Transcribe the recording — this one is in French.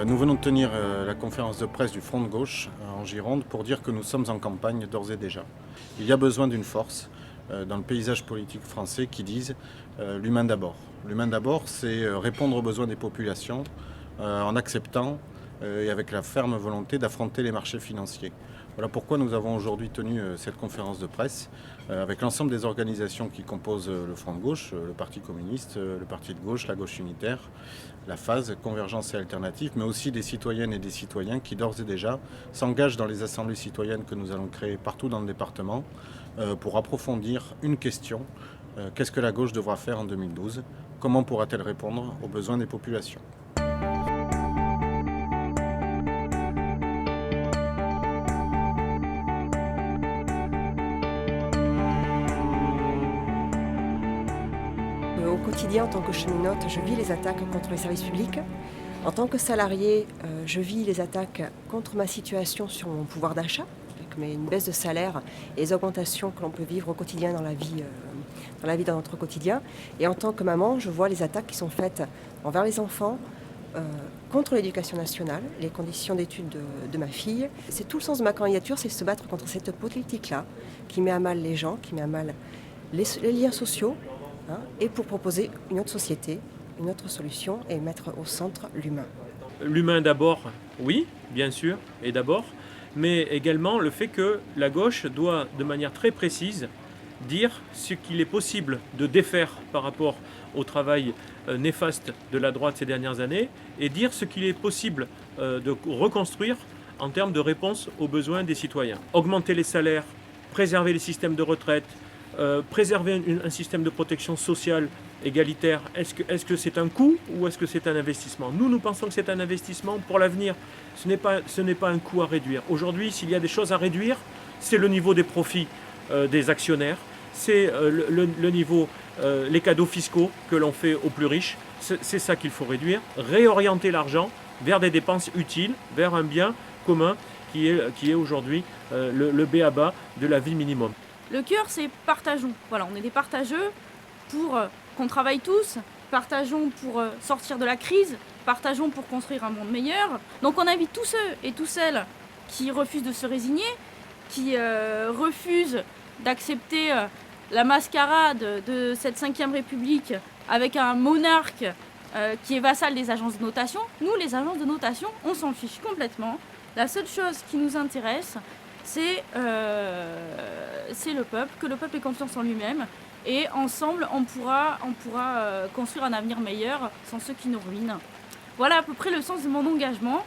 Nous venons de tenir la conférence de presse du Front de gauche en Gironde pour dire que nous sommes en campagne d'ores et déjà. Il y a besoin d'une force dans le paysage politique français qui dise l'humain d'abord. L'humain d'abord, c'est répondre aux besoins des populations en acceptant et avec la ferme volonté d'affronter les marchés financiers. Voilà pourquoi nous avons aujourd'hui tenu cette conférence de presse avec l'ensemble des organisations qui composent le Front de gauche, le Parti communiste, le Parti de gauche, la gauche unitaire, la phase Convergence et Alternative, mais aussi des citoyennes et des citoyens qui d'ores et déjà s'engagent dans les assemblées citoyennes que nous allons créer partout dans le département pour approfondir une question. Qu'est-ce que la gauche devra faire en 2012 ? Comment pourra-t-elle répondre aux besoins des populations ? Au quotidien, en tant que cheminote, je vis les attaques contre les services publics. En tant que salarié, je vis les attaques contre ma situation sur mon pouvoir d'achat, avec une baisse de salaire et les augmentations que l'on peut vivre au quotidien dans la vie dans notre quotidien. Et en tant que maman, je vois les attaques qui sont faites envers les enfants, contre l'éducation nationale, les conditions d'études de ma fille. C'est tout le sens de ma candidature, c'est se battre contre cette politique-là, qui met à mal les gens, qui met à mal les liens sociaux, et pour proposer une autre société, une autre solution et mettre au centre l'humain. L'humain d'abord, oui, bien sûr, et d'abord, mais également le fait que la gauche doit, de manière très précise, dire ce qu'il est possible de défaire par rapport au travail néfaste de la droite ces dernières années et dire ce qu'il est possible de reconstruire en termes de réponse aux besoins des citoyens. Augmenter les salaires, préserver les systèmes de retraite, préserver un système de protection sociale égalitaire, est-ce que c'est un coût ou est-ce que c'est un investissement ? Nous pensons que c'est un investissement pour l'avenir. Ce n'est pas un coût à réduire. Aujourd'hui, s'il y a des choses à réduire, c'est le niveau des profits des actionnaire, c'est le niveau, les cadeaux fiscaux que l'on fait aux plus riches. C'est ça qu'il faut réduire. Réorienter l'argent vers des dépenses utiles, vers un bien commun qui est aujourd'hui le b.a.-ba de la vie minimum. Le cœur, c'est partageons. Voilà, on est des partageux pour qu'on travaille tous, partageons pour sortir de la crise, partageons pour construire un monde meilleur. Donc on invite tous ceux et toutes celles qui refusent de se résigner, qui refusent d'accepter la mascarade de cette 5e République avec un monarque qui est vassal des agences de notation. Nous, les agences de notation, on s'en fiche complètement. La seule chose qui nous intéresse, c'est le peuple, que le peuple ait confiance en lui-même. Et ensemble, on pourra construire un avenir meilleur sans ceux qui nous ruinent. Voilà à peu près le sens de mon engagement.